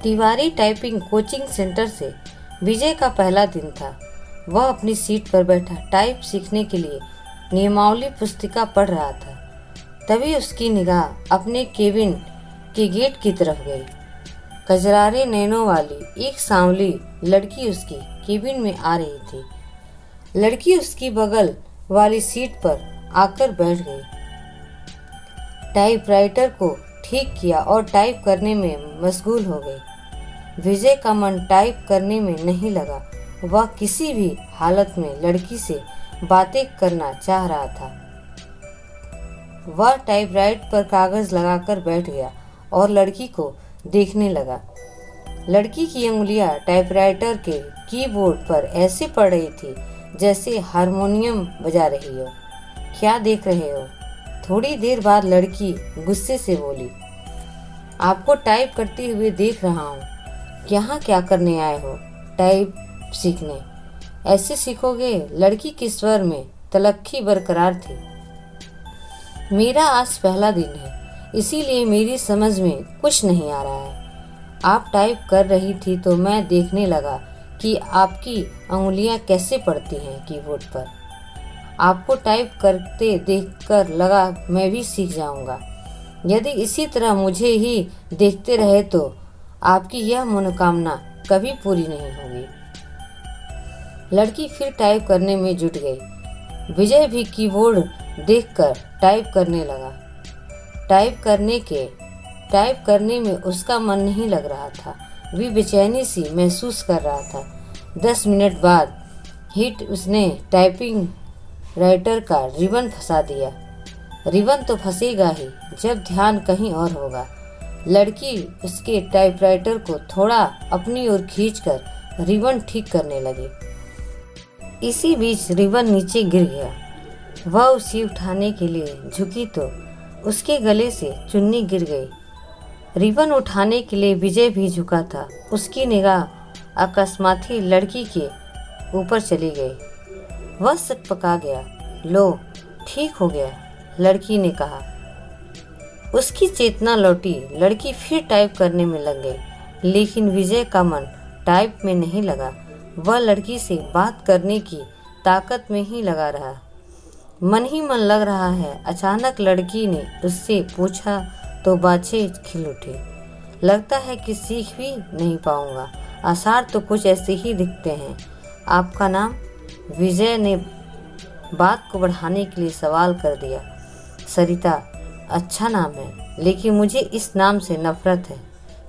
Tiwari typing coaching centre से विजय का पहला दिन था। वह अपनी सीट पर बैठा टाइप सीखने के लिए नियमावली पुस्तिका पढ़ रहा था। तभी उसकी निगाह अपने केबिन के गेट की तरफ गई। कजरारे नैनों वाली एक सांवली लड़की उसकी केबिन में आ रही थी। लड़की उसकी बगल वाली सीट पर आकर बैठ गई। टाइपराइटर को ठीक किया और टाइप करने में मशगूल हो गई। विजय का मन टाइप करने में नहीं लगा। वह किसी भी हालत में लड़की से बातें करना चाह रहा था। वह टाइपराइट पर कागज लगाकर बैठ गया और लड़की को देखने लगा। लड़की की अंगुलियां टाइपराइटर के कीबोर्ड पर ऐसे पड़ रही थी जैसे हारमोनियम बजा रही हो। क्या देख रहे हो? थोड़ी देर बाद लड़की गुस्से से बोली, आपको टाइप करते हुए देख रहा हूँ। यहाँ क्या करने आए हो? टाइप सीखने। ऐसे सीखोगे? लड़की के स्वर में तलख्खी बरकरार थी। मेरा आज पहला दिन है, इसीलिए मेरी समझ में कुछ नहीं आ रहा है। आप टाइप कर रही थी तो मैं देखने लगा कि आपकी अंगुलियां कैसे पड़ती हैं कीबोर्ड पर। आपको टाइप करते देखकर लगा मैं भी सीख जाऊंगा। यदि इसी तरह मुझे ही देखते रहे तो आपकी यह मनोकामना कभी पूरी नहीं होगी। लड़की फिर टाइप करने में जुट गई। विजय भी कीबोर्ड देखकर टाइप करने लगा। टाइप करने में उसका मन नहीं लग रहा था। भी बेचैनी सी महसूस कर रहा था। 10 मिनट बाद हिट उसने टाइपिंग राइटर का रिबन फंसा दिया। रिबन तो फंसेगा ही जब ध्यान कहीं और होगा। लड़की उसके टाइपराइटर को थोड़ा अपनी ओर खींचकर रिबन ठीक करने लगी। इसी बीच रिबन नीचे गिर गया। वह उसे उठाने के लिए झुकी तो उसके गले से चुन्नी गिर गई। रिबन उठाने के लिए विजय भी झुका था। उसकी निगाह अकस्मात ही लड़की के ऊपर चली गई। वह सकपका गया। लो, ठीक हो गया, लड़की ने कहा। उसकी चेतना लौटी। लड़की फिर टाइप करने में लग गई, लेकिन विजय का मन टाइप में नहीं लगा। वह लड़की से बात करने की ताकत में ही लगा रहा। मन ही मन लग रहा है। अचानक लड़की ने उससे पूछा तो बाछे खिल उठे। लगता है कि सीख भी नहीं पाऊंगा। आसार तो कुछ ऐसे ही दिखते हैं। आपका नाम? विजय ने बात को बढ़ाने के लिए सवाल कर दिया। सरिता। अच्छा नाम है, लेकिन मुझे इस नाम से नफरत है।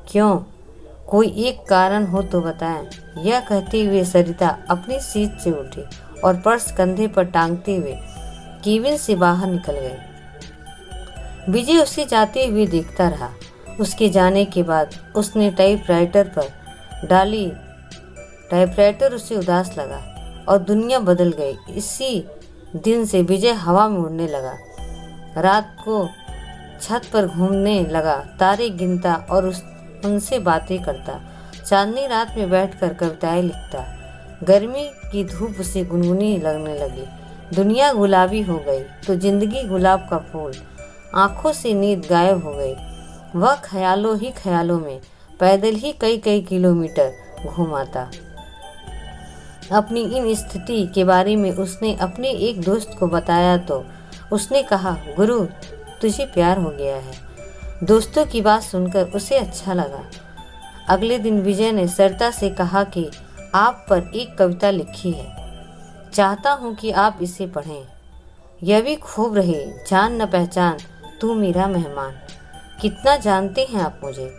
क्यों? कोई एक कारण हो तो बताएं। यह कहते हुए सरिता अपनी सीट से उठी और पर्स कंधे पर टांगते हुए केबिन से बाहर निकल गई। विजय उसे जाते हुए देखता रहा। उसके जाने के बाद उसने टाइपराइटर पर डाली। टाइपराइटर उसे उदास लगा और दुनिया बदल गई। इसी दिन से विजय हवा में उड़ने लगा। रात को छत पर घूमने लगा, तारे गिनता और उनसे बातें करता। चांदनी रात में बैठकर कविताएं लिखता। गर्मी की धूप उसे गुनगुनी लगने लगी। दुनिया गुलाबी हो गई तो जिंदगी गुलाब का फूल। आंखों से नींद गायब हो गई। वह ख्यालों ही ख्यालों में पैदल ही कई कई किलोमीटर घूमाता। अपनी इन स्थिति के बारे में उसने अपने एक दोस्त को बताया तो उसने कहा, गुरु, तुझे प्यार हो गया है। दोस्तों की बात सुनकर उसे अच्छा लगा। अगले दिन विजय ने सरिता से कहा कि आप पर एक कविता लिखी है, चाहता हूँ कि आप इसे पढ़ें। यह भी खूब रहे, जान न पहचान तू मेरा मेहमान। कितना जानते हैं आप मुझे?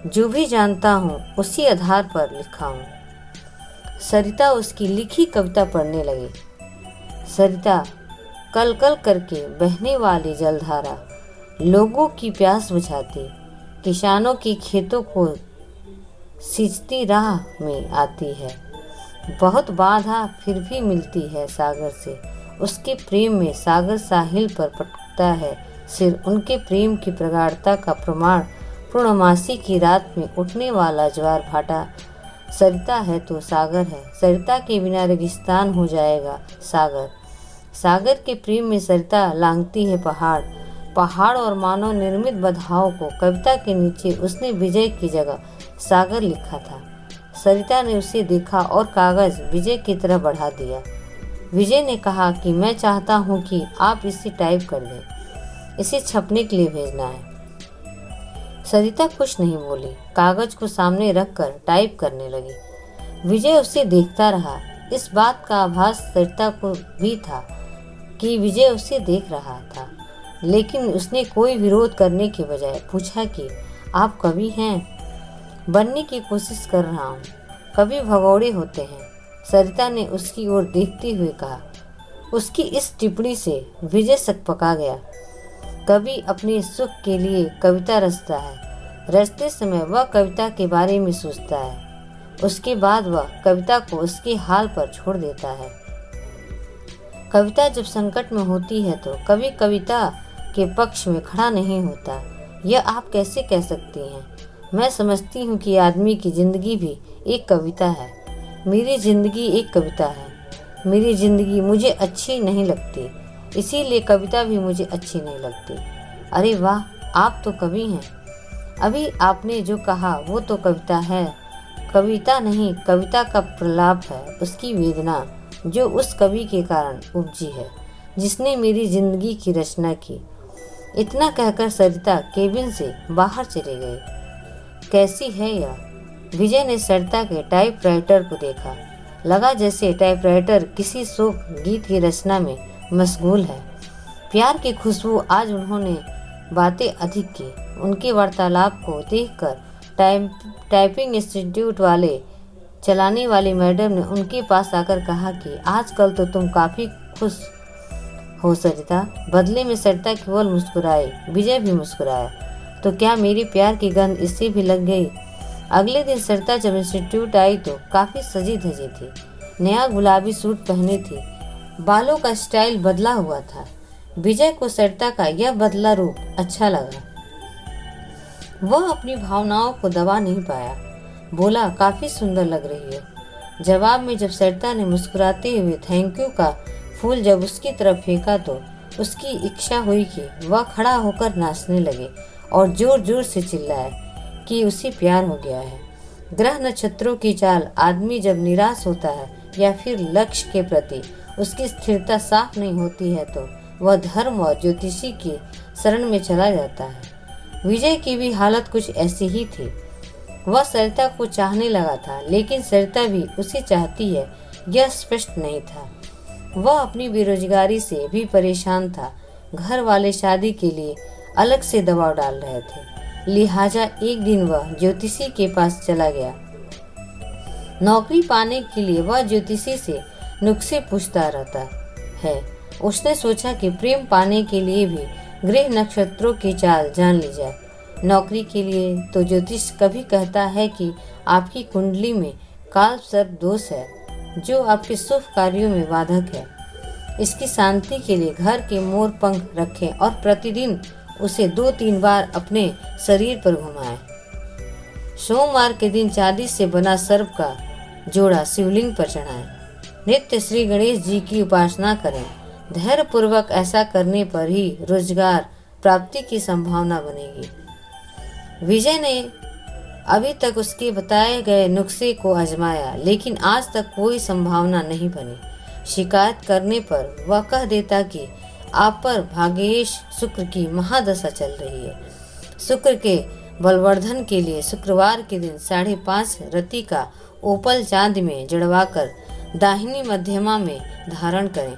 जो भी जानता हूँ उसी आधार पर लिखा हूँ। सरिता उसकी लिखी कविता पढ़ने लगी। सरिता। कल कल करके बहने वाली जलधारा लोगों की प्यास बुझाती, किसानों के खेतों को सींचती राह में आती है। बहुत बाधा फिर भी मिलती है सागर से। उसके प्रेम में सागर साहिल पर पटकता है सिर। उनके प्रेम की प्रगाढ़ता का प्रमाण पूर्णमासी की रात में उठने वाला ज्वार भाटा। सरिता है तो सागर है। सरिता के बिना रेगिस्तान हो जाएगा सागर। सागर के प्रेम में सरिता लांघती है पहाड़। पहाड़ और मानव निर्मित बाधाओं को। कविता के नीचे उसने विजय की जगह सागर लिखा था। सरिता ने उसे देखा और कागज विजय की तरफ बढ़ा दिया। विजय ने कहा कि मैं चाहता हूँ कि आप इसे टाइप कर दें, इसे छपने के लिए भेजना है। सरिता कुछ नहीं बोली, कागज को सामने रखकर टाइप करने लगी। विजय उसे देखता रहा। इस बात का आभास सरिता को भी था कि विजय उसे देख रहा था, लेकिन उसने कोई विरोध करने के बजाय पूछा कि आप कवि हैं? बनने की कोशिश कर रहा हूँ। कवि भगौड़े होते हैं, सरिता ने उसकी ओर देखते हुए कहा। उसकी इस टिप्पणी से विजय सकपका गया। कवि अपने सुख के लिए कविता रचता है। रचते समय वह कविता के बारे में सोचता है, उसके बाद वह कविता को उसके हाल पर छोड़ देता है। कविता जब संकट में होती है तो कवि कविता के पक्ष में खड़ा नहीं होता। यह आप कैसे कह सकती हैं? मैं समझती हूँ कि आदमी की जिंदगी भी एक कविता है। मेरी जिंदगी एक कविता है। मेरी जिंदगी मुझे अच्छी नहीं लगती, इसीलिए कविता भी मुझे अच्छी नहीं लगती। अरे वाह, आप तो कवि हैं। अभी आपने जो कहा वो तो कविता है। कविता नहीं, कविता का प्रलाप है, उसकी वेदना जो उस कवि के कारण उपजी है जिसने मेरी जिंदगी की रचना की। इतना कहकर सरिता केबिन से बाहर चले गए। कैसी है यह? विजय ने सरिता के टाइपराइटर को देखा। लगा जैसे टाइपराइटर किसी शोक गीत की रचना में मशगूल है। प्यार की खुशबू। आज उन्होंने बातें अधिक की। उनके वार्तालाप को देखकर टाइपिंग इंस्टीट्यूट वाले चलाने वाली मैडम ने उनके पास आकर कहा कि आजकल तो तुम काफ़ी खुश हो सरिता। बदले में सरिता केवल मुस्कुराई। विजय भी मुस्कुराया। तो क्या मेरे प्यार की गंध इससे भी लग गई? अगले दिन सरिता जब इंस्टीट्यूट आई तो काफ़ी सजी धजी थी। नया गुलाबी सूट पहने थी। बालों का स्टाइल बदला हुआ था। विजय को सरिता का यह बदला रूप अच्छा लगा। वह अपनी भावनाओं को दबा नहीं पाया। बोला, काफ़ी सुंदर लग रही है। जवाब में जब सरिता ने मुस्कुराते हुए थैंक यू का फूल जब उसकी तरफ फेंका तो उसकी इच्छा हुई कि वह खड़ा होकर नाचने लगे और जोर जोर से चिल्लाए कि उसे प्यार हो गया है। ग्रह नक्षत्रों की चाल। आदमी जब निराश होता है या फिर लक्ष्य के प्रति उसकी स्थिरता साफ नहीं होती है तो वह धर्म और ज्योतिषी की शरण में चला जाता है। विजय की भी हालत कुछ ऐसी ही थी। वह सरिता को चाहने लगा था, लेकिन सरिता भी उसे चाहती है यह स्पष्ट नहीं था। वह अपनी बेरोजगारी से भी परेशान था। घर वाले शादी के लिए अलग से दबाव डाल रहे थे, लिहाजा एक दिन वह ज्योतिषी के पास चला गया। नौकरी पाने के लिए वह ज्योतिषी से नुस्खे पूछता रहता है। उसने सोचा कि प्रेम पाने के लिए भी ग्रह नक्षत्रों की चाल जान ली जाए। नौकरी के लिए तो ज्योतिष कभी कहता है कि आपकी कुंडली में काल सर्प दोष है जो आपके शुभ कार्यों में बाधक है। इसकी शांति के लिए घर के मोर पंख रखें और प्रतिदिन उसे 2-3 बार अपने शरीर पर घुमाएं। सोमवार के दिन चांदी से बना सर्प का जोड़ा शिवलिंग पर चढ़ाएं। नित्य श्री गणेश जी की उपासना करें। धैर्य पूर्वक ऐसा करने पर ही रोजगार प्राप्ति की संभावना बनेगी। विजय ने अभी तक उसके बताए गए नुस्खे को आजमाया, लेकिन आज तक कोई संभावना नहीं बनी। शिकायत करने पर वह कह देता कि आप पर भाग्येश शुक्र की महादशा चल रही है। शुक्र के बलवर्धन के लिए शुक्रवार के दिन 5:30 रति का ओपल चांद में जड़वाकर दाहिनी मध्यमा में धारण करें।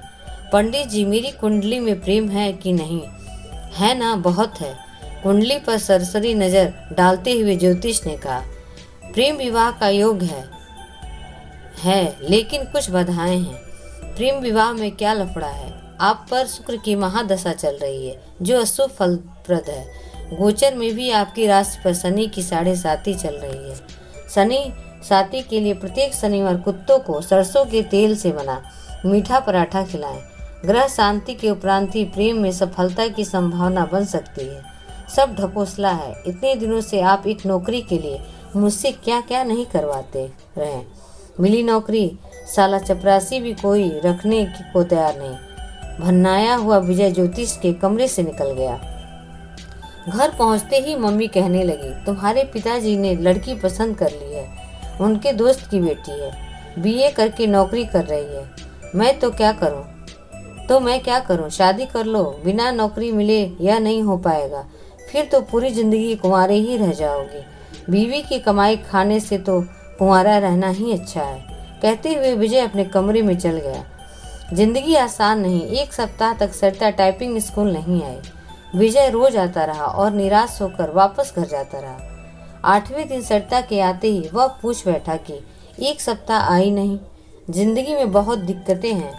पंडित जी, मेरी कुंडली में प्रेम है कि नहीं? है ना, बहुत है। कुंडली पर सरसरी नजर डालते हुए ज्योतिष ने कहा, प्रेम विवाह का योग है, लेकिन कुछ बाधाएं हैं। प्रेम विवाह में क्या लफड़ा है? आप पर शुक्र की महादशा चल रही है जो अशुभ फलप्रद है। गोचर में भी आपकी राशि पर शनि की 7.5 चल रही है। शनि साथी के लिए प्रत्येक शनिवार कुत्तों को सरसों के तेल से बना मीठा पराठा खिलाएं। ग्रह शांति के उपरांत ही प्रेम में सफलता की संभावना बन सकती है। सब ढकोसला है। इतने दिनों से आप एक नौकरी के लिए मुझसे क्या क्या नहीं करवाते रहे। मिली नौकरी, साला चपरासी भी कोई रखने को तैयार नहीं। भन्नाया हुआ विजय ज्योतिष के कमरे से निकल गया। घर पहुंचते ही मम्मी कहने लगी, तुम्हारे पिताजी ने लड़की पसंद कर ली है, उनके दोस्त की बेटी है, बीए करके नौकरी कर रही है। मैं क्या करूं? शादी कर लो, बिना नौकरी मिले यह नहीं हो पाएगा, फिर तो पूरी जिंदगी कुंवारे ही रह जाओगे। बीवी की कमाई खाने से तो कुंवारा रहना ही अच्छा है। कहते हुए विजय अपने कमरे में चल गया। जिंदगी आसान नहीं। 1 सप्ताह तक सरिता टाइपिंग स्कूल नहीं आई। विजय रोज आता रहा और निराश होकर वापस घर जाता रहा। 8वें दिन सरिता के आते ही वह पूछ बैठा कि 1 सप्ताह आई नहीं, जिंदगी में बहुत दिक्कतें हैं।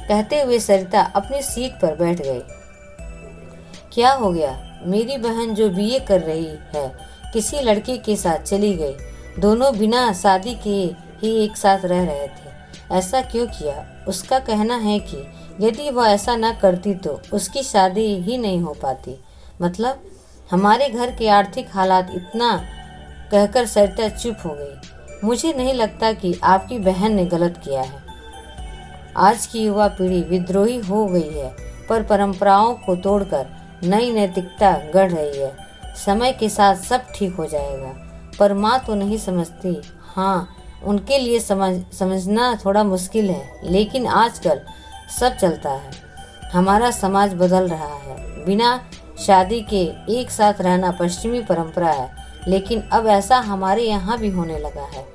कहते हुए सरिता अपनी सीट पर बैठ गई। क्या हो गया? मेरी बहन जो बीए कर रही है किसी लड़के के साथ चली गई। दोनों बिना शादी किए ही एक साथ रह रहे थे। ऐसा क्यों किया? उसका कहना है कि यदि वह ऐसा न करती तो उसकी शादी ही नहीं हो पाती। मतलब? हमारे घर के आर्थिक हालात, इतना कहकर सरिता चुप हो गई। मुझे नहीं लगता कि आपकी बहन ने गलत किया है। आज की युवा पीढ़ी विद्रोही हो गई है, पर परंपराओं को तोड़कर नई नैतिकता गढ़ रही है। समय के साथ सब ठीक हो जाएगा। पर माँ तो नहीं समझती। हाँ, उनके लिए समझना थोड़ा मुश्किल है, लेकिन आजकल सब चलता है। हमारा समाज बदल रहा है। बिना शादी के एक साथ रहना पश्चिमी परंपरा है, लेकिन अब ऐसा हमारे यहाँ भी होने लगा है।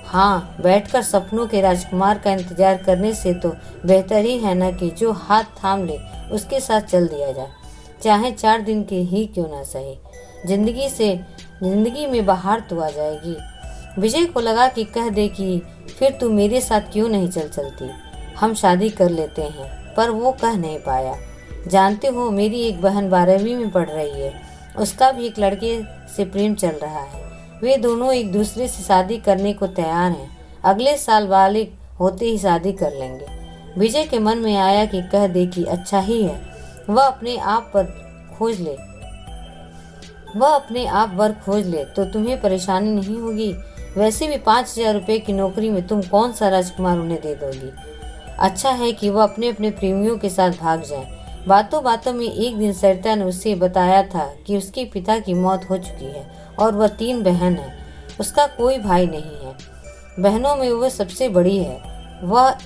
हाँ, बैठकर सपनों के राजकुमार का इंतजार करने से तो बेहतर ही है ना कि जो हाथ थाम ले उसके साथ चल दिया जाए, चाहे 4 दिन के ही क्यों ना सही। जिंदगी में बाहर तो आ जाएगी। विजय को लगा कि कह दे कि फिर तू मेरे साथ क्यों नहीं चलती, हम शादी कर लेते हैं, पर वो कह नहीं पाया। जानते हो, मेरी एक बहन 12वीं में पढ़ रही है, उसका भी एक लड़के से प्रेम चल रहा है। वे दोनों एक दूसरे से शादी करने को तैयार हैं। अगले साल बालिग होते ही शादी कर लेंगे। विजय के मन में आया कि कह दे कि अच्छा ही है, वह अपने आप वर्क खोज ले तो तुम्हें परेशानी नहीं होगी। वैसे भी 5,000 रुपये की नौकरी में तुम कौन सा राजकुमार उन्हें दे दोगी। अच्छा है कि वह अपने अपने प्रेमियों के साथ भाग जाए। बातों बातों में एक दिन सरिता ने उसे बताया था कि उसके पिता की मौत हो चुकी है और वह 3 बहन है। उसका कोई भाई नहीं है। बहनों में वह सबसे बड़ी है। वह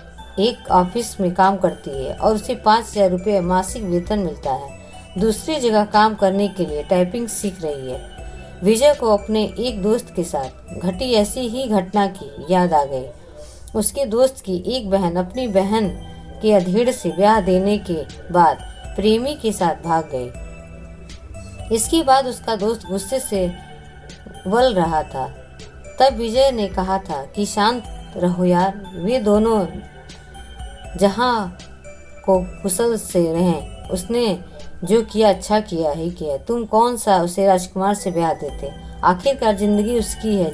एक ऑफिस में काम करती है और उसे 5,000 रुपये मासिक वेतन मिलता है। दूसरी जगह काम करने के लिए टाइपिंग सीख रही है। विजय को अपने एक दोस्त के साथ घटी ऐसी ही घटना की याद आ गई। उसके दोस्त की एक बहन अपनी बहन के अधेड़ से ब्याह देने के बाद प्रेमी के साथ भाग गई। इसके बाद उसका दोस्त गुस्से से वल रहा था। तब विजय ने कहा था कि शांत रहो यार, वे दोनों जहां को कुशल से रहें। उसने जो किया अच्छा किया ही किया। तुम कौन सा उसे राजकुमार से ब्याह देते? आखिरकार जिंदगी उसकी है,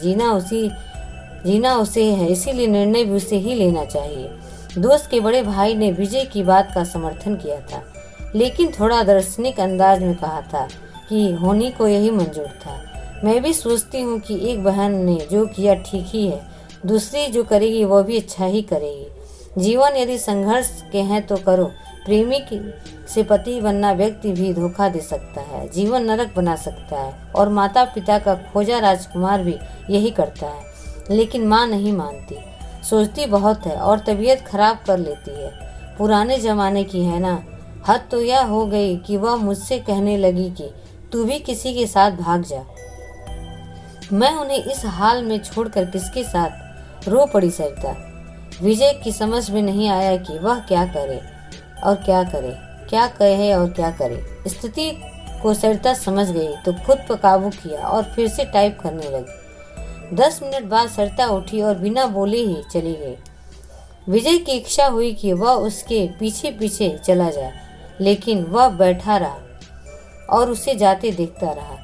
जीना उसे है, इसीलिए निर्णय भी उसे ही लेना चाहिए। दोस्त के बड़े भाई ने विजय की बात का समर्थन किया था, लेकिन थोड़ा दार्शनिक अंदाज में कहा था कि होनी को यही मंजूर था। मैं भी सोचती हूँ कि एक बहन ने जो किया ठीक ही है, दूसरी जो करेगी वह भी अच्छा ही करेगी। जीवन यदि संघर्ष के हैं तो करो। प्रेमी से पति बनना व्यक्ति भी धोखा दे सकता है, जीवन नरक बना सकता है, और माता पिता का खोजा राजकुमार भी यही करता है। लेकिन माँ नहीं मानती, सोचती बहुत है और तबीयत खराब कर लेती है। पुराने जमाने की है ना। हद तो यह हो गई कि वह मुझसे कहने लगी कि तू भी किसी के साथ भाग जा। मैं उन्हें इस हाल में छोड़कर किसके साथ? रो पड़ी सरिता। विजय की समझ में नहीं आया कि वह क्या करे और क्या करे, क्या कहे और क्या करे। स्थिति को सरिता समझ गई तो खुद पर काबू किया और फिर से टाइप करने लगी। 10 मिनट बाद सरिता उठी और बिना बोले ही चली गई। विजय की इच्छा हुई कि वह उसके पीछे पीछे चला जाए, लेकिन वह बैठा रहा और उसे जाते देखता रहा।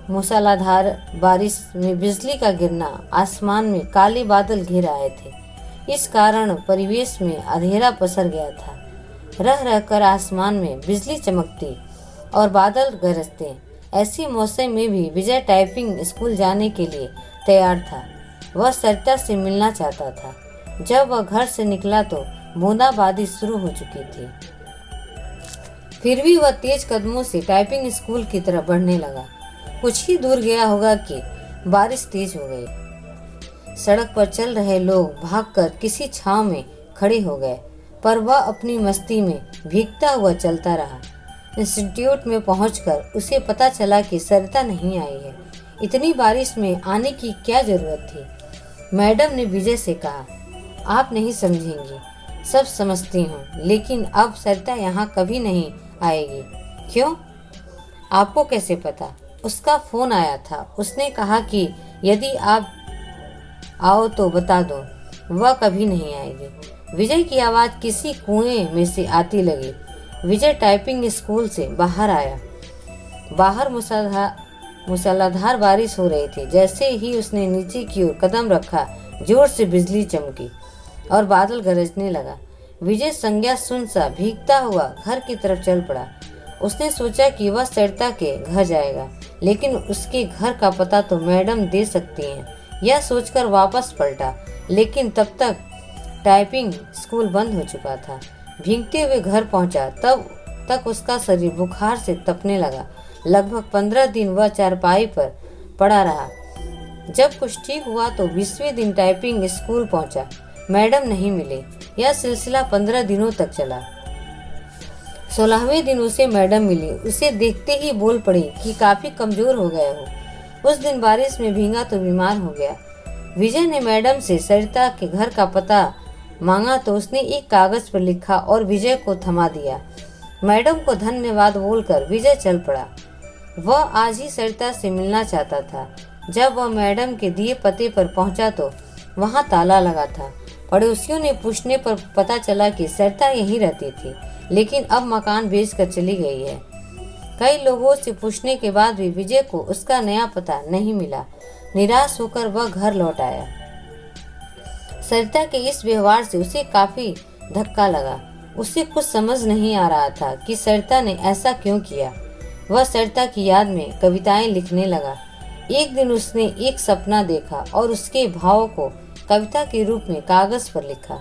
मूसलाधार बारिश में बिजली का गिरना, आसमान में काले बादल घिर आए थे। इस कारण परिवेश में अंधेरा पसर गया था। रह रहकर आसमान में बिजली चमकती और बादल गरजते। ऐसे मौसम में भी विजय टाइपिंग स्कूल जाने के लिए तैयार था। वह सरिता से मिलना चाहता था। जब वह घर से निकला तो बूंदाबांदी शुरू हो चुकी थी। फिर भी वह तेज कदमों से टाइपिंग स्कूल की तरफ बढ़ने लगा। कुछ ही दूर गया होगा कि बारिश तेज हो गई। सड़क पर चल रहे लोग भागकर किसी छांव में खड़े हो गए, पर वह अपनी मस्ती में भीगता हुआ चलता रहा। इंस्टीट्यूट में पहुंचकर उसे पता चला कि सरिता नहीं आई है। इतनी बारिश में आने की क्या जरूरत थी? मैडम ने विजय से कहा, आप नहीं समझेंगी, सब समझती हूँ, लेकिन अब सरिता यहाँ कभी नहीं आएगी। क्यों? आपको कैसे पता? उसका फोन आया था। उसने कहा कि यदि आप आओ तो बता दो, वह कभी नहीं आएगी। विजय की आवाज़ किसी कुएं में से आती लगी। विजय टाइपिंग स्कूल से बाहर आया। बाहर मूसलाधार बारिश हो रही थी। जैसे ही उसने नीचे की ओर कदम रखा, जोर से बिजली चमकी और बादल गरजने लगा। विजय संज्ञा सुन सा भीगता हुआ घर की तरफ चल पड़ा। उसने सोचा कि वह सरिता के घर जाएगा, लेकिन उसके घर का पता तो मैडम दे सकती हैं। यह सोचकर वापस पलटा, लेकिन तब तक टाइपिंग स्कूल बंद हो चुका था। भीगते हुए घर पहुंचा, तब तक उसका शरीर बुखार से तपने लगा। लगभग 15 दिन वह चारपाई पर पड़ा रहा। जब कुछ ठीक हुआ तो 20वें दिन टाइपिंग स्कूल पहुंचा। मैडम नहीं मिले। यह सिलसिला 15 दिनों तक चला। 16वें दिन उसे मैडम मिली। उसे देखते ही बोल पड़ी कि काफी कमजोर हो गए हो। उस दिन बारिश में भीगा तो बीमार हो गया। विजय ने मैडम से सरिता के घर का पता मांगा तो उसने एक कागज पर लिखा और विजय को थमा दिया। मैडम को धन्यवाद बोलकर विजय चल पड़ा। वह आज ही सरिता से मिलना चाहता था। जब वह मैडम के दिए पते पर पहुंचा तो वहां ताला लगा था। पड़ोसियों ने पूछने पर पता चला कि सरिता यहीं रहती थी, लेकिन अब मकान बेचकर चली गई है। कई लोगों से पूछने के बाद भी विजय को उसका नया पता नहीं मिला। निराश होकर वह घर लौट आया। सरिता के इस व्यवहार से उसे काफी धक्का लगा। उसे कुछ समझ नहीं आ रहा था कि सरिता ने ऐसा क्यों किया। वह सरिता की याद में कविताएं लिखने लगा। एक दिन उसने एक सपना देखा और उसके भावों को कविता के रूप में कागज पर लिखा।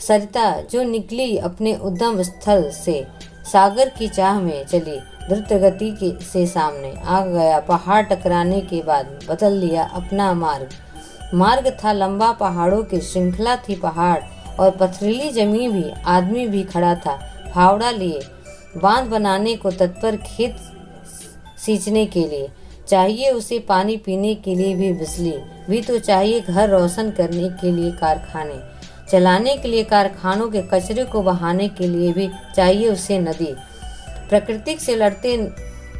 सरिता जो निकली अपने उद्गम स्थल से सागर की चाह में चली, द्रुत गति से सामने आ गया। पहाड़ टकराने के बाद बदल लिया अपना मार्ग था लंबा, पहाड़ों की श्रृंखला थी। पहाड़ और पथरीली जमीन भी, आदमी भी खड़ा था फावड़ा लिए, बांध बनाने को तत्पर, खेत सींचने के लिए चाहिए उसे पानी, पीने के लिए भी बिजली भी तो चाहिए, घर रोशन करने के लिए कारखाने चलाने के लिए, कारखानों के कचरे को बहाने के लिए भी चाहिए उसे नदी। प्रकृति से लड़ते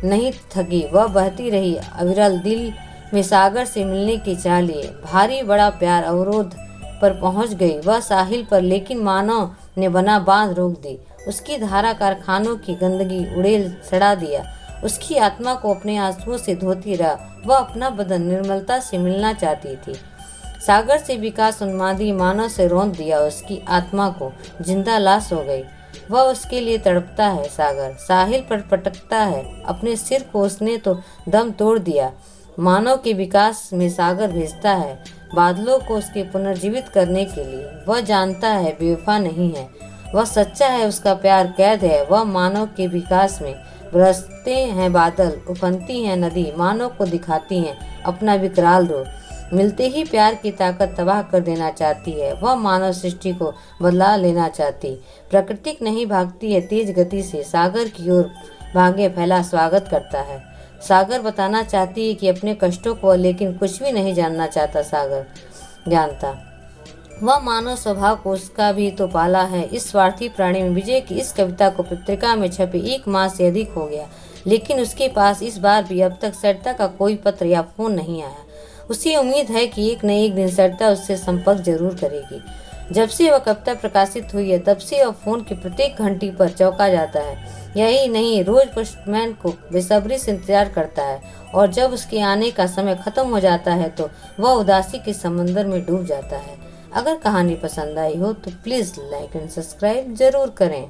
नहीं थकी, वह बहती रही अविरल, दिल में सागर से मिलने की चाह लिए। भारी बड़ा प्यार अवरोध पर पहुंच गई वह साहिल पर, लेकिन मानव ने बना बांध रोक दी। उसकी धारा कारखानों की गंदगी उड़ेल सड़ा दिया। उसकी आत्मा को अपने आंसुओं से धोती रहा। वह अपना बदन निर्मलता से मिलना चाहती थी। सागर से विकास उन्मादी मानव से रौंद दिया। उसकी आत्मा को जिंदा लाश हो गई। वह उसके लिए तड़पता है। सागर साहिल पर पटकता है अपने सिर को। उसने तो दम तोड़ दिया। मानव के विकास में सागर भेजता है बादलों को उसके पुनर्जीवित करने के लिए। वह जानता है बेवफा नहीं है, वह सच्चा है, उसका प्यार कैद है। वह मानव के विकास में बरसते हैं बादल, उफनती हैं नदी, मानव को दिखाती हैं अपना विकराल रूप। मिलते ही प्यार की ताकत तबाह कर देना चाहती है। वह मानव सृष्टि को बदला लेना चाहती। प्राकृतिक नहीं भागती है तेज गति से, सागर की ओर भागे फैला स्वागत करता है। सागर बताना चाहती है कि अपने कष्टों को, लेकिन कुछ भी नहीं जानना चाहता सागर जानता। वह मानव स्वभाव को उसका भी तो पाला है। इस स्वार्थी प्राणी में विजय की इस कविता को पत्रिका में छपे 1 माह से अधिक हो गया, लेकिन उसके पास इस बार भी अब तक सरिता का कोई पत्र या फोन नहीं आया। उसे उम्मीद है कि एक न एक दिन सरिता उससे संपर्क जरूर करेगी। जब से वह कविता प्रकाशित हुई है तब से वह फोन की प्रत्येक घंटी पर चौंका जाता है। यही नहीं, रोज पोस्टमैन को बेसब्री से इंतजार करता है, और जब उसके आने का समय खत्म हो जाता है तो वह उदासी के समंदर में डूब जाता है। अगर कहानी पसंद आई हो तो प्लीज़ लाइक एंड सब्सक्राइब जरूर करें।